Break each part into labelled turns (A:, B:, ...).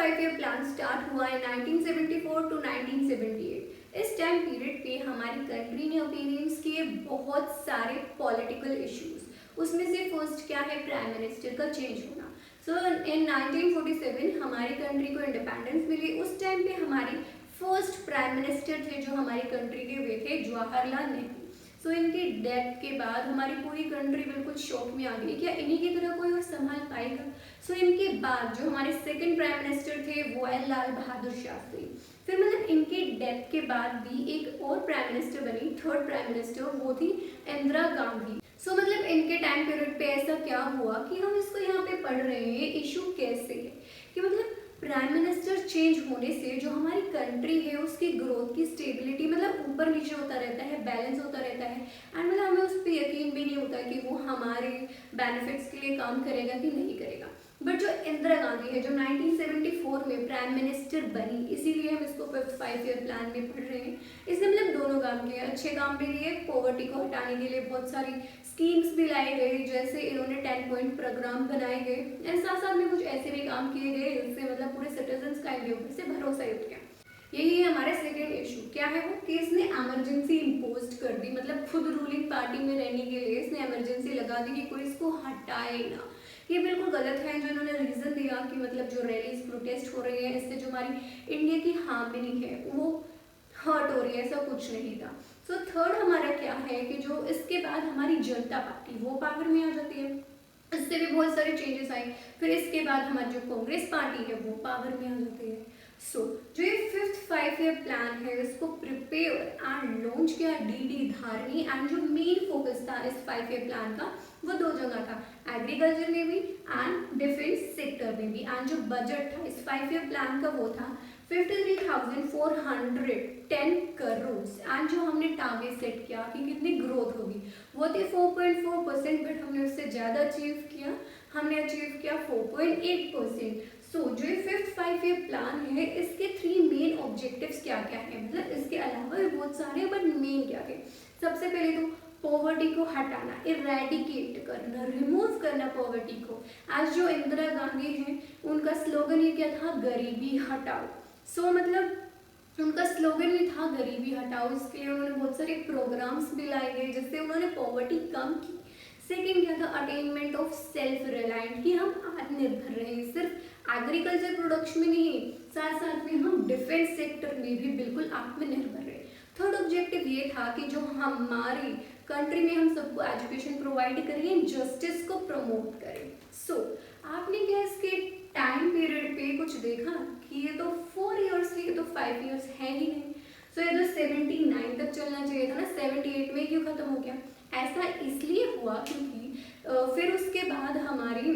A: Five year plan start हुआ है 1974 to 1978। इस टाइम पीरियड पे हमारी कंट्री ने ओपिनियंस किए बहुत सारे पॉलिटिकल इश्यूज। उसमें से फर्स्ट क्या है, प्राइम मिनिस्टर का चेंज होना। सो इन 1947 हमारी कंट्री को इंडिपेंडेंस मिली। उस टाइम पे हमारी फर्स्ट प्राइम मिनिस्टर थे जो हमारी कंट्री के वे थे जवाहरलाल नेहरू। सो इनकी डेथ के बाद हमारी पूरी कंट्री बिल्कुल शॉक में आ गई, क्या इन्हीं की तरह कोई और संभाल पाएगा। सो इनके बाद जो हमारे सेकंड प्राइम मिनिस्टर थे वो है लाल बहादुर शास्त्री। फिर मतलब इनके डेथ के बाद भी एक और प्राइम मिनिस्टर बनी, थर्ड प्राइम मिनिस्टर, वो थी इंदिरा गांधी। सो मतलब इनके टाइम पीरियड पे ऐसा क्या हुआ कि हम इसको यहाँ पे पढ़ रहे हैं, इशू कैसे है कि मतलब प्राइम मिनिस्टर चेंज होने से जो हमारी कंट्री है उसकी ग्रोथ की स्टेबिलिटी मतलब ऊपर नीचे होता रहता है, बैलेंस होता रहता है। एंड मतलब हमें उस पर यकीन भी नहीं होता कि वो हमारे बेनिफिट्स के लिए काम करेगा कि नहीं करेगा। बट जो इंदिरा गांधी है जो 1974 में प्राइम मिनिस्टर बनी, इसीलिए हम इसको फिफ्थ फाइव ईयर प्लान में पढ़ रहे हैं। इसने मतलब दोनों काम किए, अच्छे काम भी किए, पॉवर्टी को हटाने के लिए बहुत सारी स्कीम्स भी लाई गई, जैसे इन्होंने 10 पॉइंट प्रोग्राम बनाए गए एंड साथ साथ में कुछ ऐसे भी काम किए गए जिससे मतलब पूरे सिटीजन्स का इनके ऊपर से भरोसा उठ गया। यही है हमारा सेकेंड इशू, क्या है वो कि इसने इमरजेंसी इम्पोज कर दी, मतलब खुद रूलिंग पार्टी में रहने के लिए इसने इमरजेंसी लगा दी कि कोई इसको हटाए ना। ये बिल्कुल गलत है जो इन्होंने रीजन दिया कि मतलब जो रैलीज प्रोटेस्ट हो रही है इससे जो हमारी इंडिया की हार्मनी है वो हर्ट हो रही है, ऐसा कुछ नहीं था। सो थर्ड हमारा क्या है कि जो इसके बाद हमारी जनता पार्टी वो पावर में आ जाती है, इससे भी बहुत सारे चेंजेस आए। फिर इसके बाद हमारी जो कांग्रेस पार्टी है वो पावर में आ जाती है। सो जो ये फिफ्थ फाइव ईयर प्लान है इसको प्रिपेयर एंड लॉन्च किया डीडी धारनी एंड जो मेन फोकस था इस फाइव ईयर प्लान का वो दो जगह था, एग्रीकल्चर में भी एंड डिफेंस सेक्टर में भी। एंड जो बजट था इस फाइव ईयर प्लान का वो था 53,410 करोड़। एंड जो हमने टारगेट सेट किया कि कितनी ग्रोथ होगी वो थी 4.4%, बट हमने उससे ज़्यादा अचीव किया, हमने अचीव किया 4.8%। सो जो ये फिफ्थ फाइव ईयर प्लान है इसके 3 मेन ऑब्जेक्टिव्स क्या क्या है, मतलब इसके अलावा भी बहुत सारे बट मेन क्या है। सबसे पहले तो पॉवर्टी को हटाना, इरेडिकेट करना, रिमूव करना पॉवर्टी को। आज जो इंदिरा गांधी हैं उनका स्लोगन ये क्या था, गरीबी हटाओ। सो मतलब उनका स्लोगन भी था गरीबी हटाओ, इसके लिए उन्होंने बहुत सारे प्रोग्राम्स भी लाए गए जिससे उन्होंने पॉवर्टी कम की। सेकेंड क्या था, अटेनमेंट ऑफ सेल्फ रिलायंट, कि हम आत्मनिर्भर रहे, सिर्फ एग्रीकल्चर प्रोडक्शन में नहीं, साथ साथ में हम डिफेंस सेक्टर में भी बिल्कुल आत्मनिर्भर रहे। थर्ड ऑब्जेक्टिव ये था कि जो हमारी कंट्री में हम सबको एजुकेशन प्रोवाइड करें, जस्टिस को प्रमोट करें। सो आपने क्या इसके टाइम पीरियड पे कुछ देखा कि ये तो 4 इयर्स है, ये तो 5 इयर्स है ही नहीं। सो ये तो 79 तक चलना चाहिए था ना, 78 में क्यों खत्म हो गया। ऐसा इसलिए हुआ क्योंकि फिर उसके बाद हमारी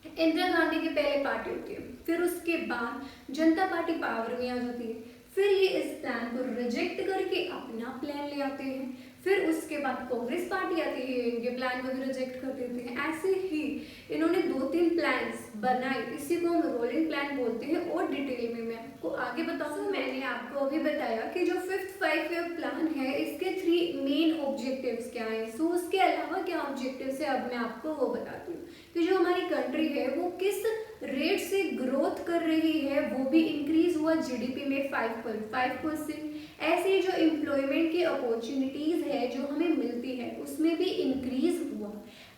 A: इंदिरा गांधी की पहले पार्टी होती है, फिर उसके बाद जनता पार्टी पावर में आ जाती है, फिर ये इस प्लान को रिजेक्ट करके अपना प्लान ले आते हैं, फिर उसके बाद कांग्रेस पार्टी आती है, इनके प्लान को भी रिजेक्ट कर देते हैं। ऐसे ही इन्होंने 2-3 प्लान्स बनाए, इसी को हम रोलिंग प्लान बोलते हैं। और डिटेल में मैं आपको आगे बताऊँ, मैंने आपको अभी बताया कि जो फिफ्थ फाइव ईयर प्लान है इसके 3 मेन ऑब्जेक्टिव्स क्या हैं। सो उसके अलावा क्या ऑब्जेक्टिव्स है अब मैं आपको वो बताती हूँ कि जो हमारी कंट्री है वो किस रेट से ग्रोथ कर रही है, वो भी इंक्रीज हुआ जीडीपी में 5.5%। ऐसे ही जो एम्प्लॉयमेंट की अपॉर्चुनिटीज़ है जो हमें मिलती है उसमें भी इंक्रीज हुआ।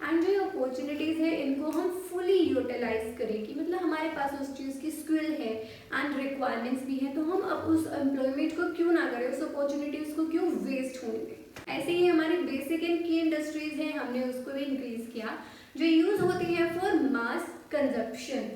A: एंड जो अपॉर्चुनिटीज़ है इनको हम फुली यूटिलाइज करें कि मतलब हमारे पास उस चीज़ की स्किल है एंड रिक्वायरमेंट्स भी हैं, तो हम अब उस एम्प्लॉयमेंट को क्यों ना करें, उस अपॉर्चुनिटीज़ को क्यों वेस्ट होने दें। ऐसे ही हमारी बेसिक एंड की इंडस्ट्रीज़ हैं, हमने उसको भी इंक्रीज किया जो यूज़ होती है फॉर मास कंजप्शन।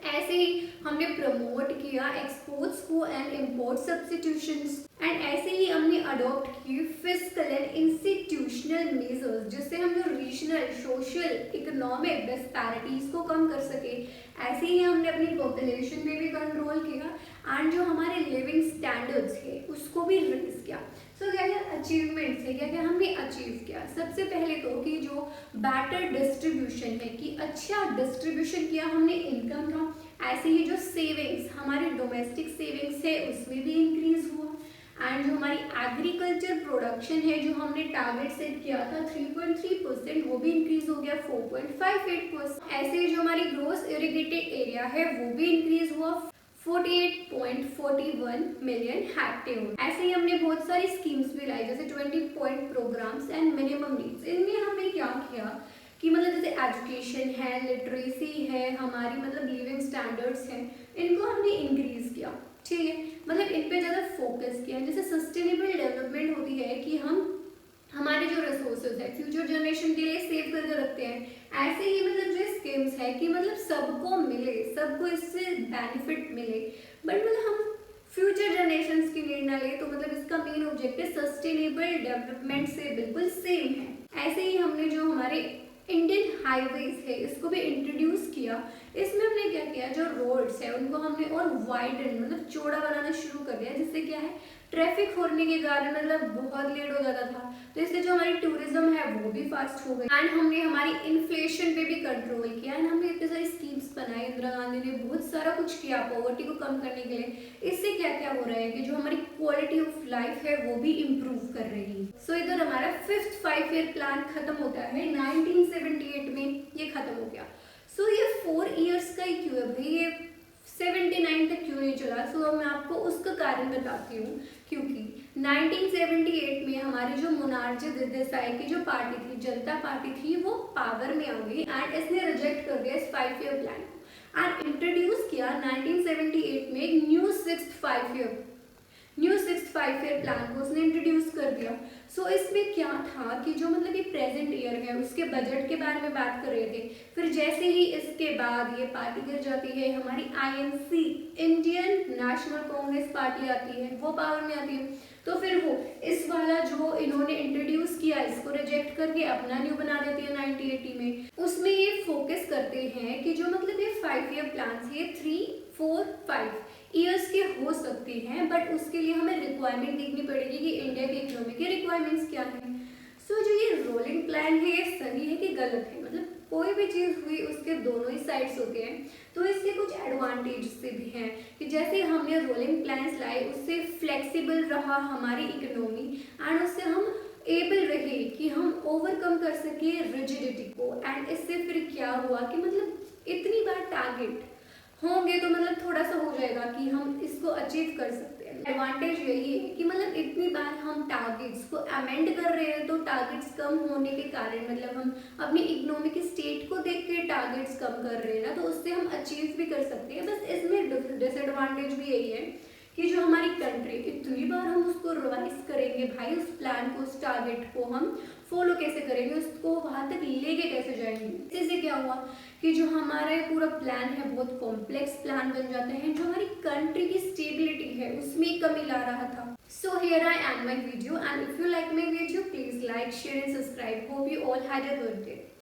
A: ऐसे ही हमने प्रमोट किया एक्सपोर्ट्स को एंड इंपोर्ट सब्स्टिट्यूशंस। एंड ऐसे ही हमने अडॉप्ट की फिस्कल एंड इंस्टीट्यूशनल मेजर्स जिससे हम जो रीजनल सोशल इकोनॉमिक डिस्पैरिटीज को कम कर सके। ऐसे ही हमने अपनी पॉपुलेशन में भी कंट्रोल किया एंड जो हमारे लिविंग स्टैंडर्ड्स है उसको भी रेज किया। सो क्या क्या अचीवमेंट्स है, क्या क्या हमने अचीव किया। सबसे पहले तो कि जो बेटर डिस्ट्रीब्यूशन है कि अच्छा डिस्ट्रीब्यूशन किया हमने इनकम का। ऐसे ही जो सेविंग्स हमारे डोमेस्टिक सेविंग्स है उसमें भी इंक्रीज हुआ। एंड जो हमारी एग्रीकल्चर प्रोडक्शन है, जो हमने टारगेट सेट किया था 3.3%, वो भी इंक्रीज हो गया 4.58%। ऐसे ही जो हमारी ग्रोस इरिगेटेड एरिया है वो भी इंक्रीज हुआ 48.41 मिलियन हेक्टेयर। ऐसे ही हमने बहुत सारी स्कीम्स भी लाई, जैसे 20 point programmes and minimum needs. इनमें हमने क्या किया कि मतलब जैसे एजुकेशन है, लिटरेसी है, हमारी मतलब लिविंग स्टैंडर्ड्स हैं, इनको हमने इंक्रीज किया, ठीक है, मतलब इन पे ज़्यादा फोकस किया। जैसे सस्टेनेबल डेवलपमेंट होती है कि हम हमारे जो रिसोर्सेज है फ्यूचर जनरेशन के लिए सेव करके रखते हैं, ऐसे ही मतलब जो स्कीम्स है कि मतलब सबको मिले, सबको इससे बेनिफिट मिले, बट मतलब हम फ्यूचर जनरेशन की नीड ना ले, तो मतलब इसका मेन ऑब्जेक्टिव सस्टेनेबल डेवलपमेंट से बिल्कुल सेम है। ऐसे ही हमने जो हमारे इंडियन हाईवेज है इसको भी इंट्रोड्यूस किया। इसमें हमने क्या किया, जो रोड्स है उनको हमने और वाइडन मतलब चौड़ा बनाना शुरू कर दिया, जिससे क्या है ट्रैफिक होने के कारण मतलब बहुत लेट हो जाता था, तो इससे जो हमारी टूरिज्म है वो भी फास्ट हो गई। एंड हमने हमारी इन्फ्लेशन पे भी कंट्रोल किया, एंड हमने इतने सारी स्कीम्स बनाई, इंदिरा गांधी ने बहुत सारा कुछ किया पॉवर्टी को कम करने के लिए। इससे क्या क्या हो रहा है कि जो हमारी क्वालिटी ऑफ लाइफ है वो भी इम्प्रूव कर रही है। सो इधर हमारा 5th 5 ईयर प्लान खत्म होता है 1978 में, ये खत्म हो गया। सो ये 4 इयर्स का ही क्यों है भाई, ये 79 तक क्यों नहीं चला? सो मैं आपको उसका कारण बताती हूँ, क्योंकि 1978 में हमारे जो मोनार्जी देसाई की जो पार्टी थी, जनता पार्टी थी, वो पावर में आ गई एंड इसने रिजेक्ट कर दिया इस 5 ईयर प्लान को एंड इंट्रोड्यूस किया 1978 में एक न्यू सिक्स 5 ईयर प्लान को उसने इंट्रोड्यूस कर दिया। सो इसमें क्या था कि जो मतलब ये प्रेजेंट ईयर है उसके बजट के बारे में बात कर रहे थे, फिर जैसे ही इसके बाद ये पार्टी गिर जाती है, हमारी INC Indian national Congress party आती है, वो पावर में आती है, तो फिर वो इस वाला जो इन्होंने इंट्रोड्यूस किया इसको रिजेक्ट करके अपना न्यू बना देती है 1980 में। उसमें ये फोकस करते हैं कि जो मतलब ये 5 ईयर प्लान ये 3, 4, 5 ईयर्स के हो सकते हैं, बट उसके लिए हमें रिक्वायरमेंट देखनी पड़ेगी कि इंडिया की इकोनॉमी के रिक्वायरमेंट्स क्या हैं। सो जो ये रोलिंग प्लान है ये सही है कि गलत है? मतलब कोई भी चीज़ हुई उसके दोनों ही साइड्स होते हैं, तो इसके कुछ एडवांटेज से भी हैं कि जैसे हमने रोलिंग प्लान्स लाए उससे फ्लेक्सिबल रहा हमारी इकोनॉमी एंड उससे हम एबल रहे कि हम ओवरकम कर सके रिजिडिटी को। एंड इससे फिर क्या हुआ कि मतलब इतनी बार टारगेट होंगे तो मतलब थोड़ा सा हो जाएगा कि हम इसको अचीव कर सकते हैं। एडवांटेज यही है कि मतलब इतनी बार हम टारगेट्स को अमेंड कर रहे हैं, तो टारगेट्स कम होने के कारण मतलब हम अपनी इकोनॉमिक स्टेट को देख के टारगेट्स कम कर रहे हैं ना, तो उससे हम अचीव भी कर सकते हैं। बस इसमें डिसएडवांटेज भी यही है कि जो हमारी कंट्री इतनी बार हम उसको रिवाइज करेंगे भाई, उस प्लान को, उस टारगेट को हम फॉलो कैसे करेंगे, उसको वहां तक लेके कैसे जाएंगे। इससे क्या हुआ कि जो हमारा पूरा प्लान है बहुत कॉम्प्लेक्स प्लान बन जाते हैं, जो हमारी कंट्री की स्टेबिलिटी है उसमें कमी ला रहा था। So here I and my video, and if you like my video please like, share and subscribe. Hope you all had a good day.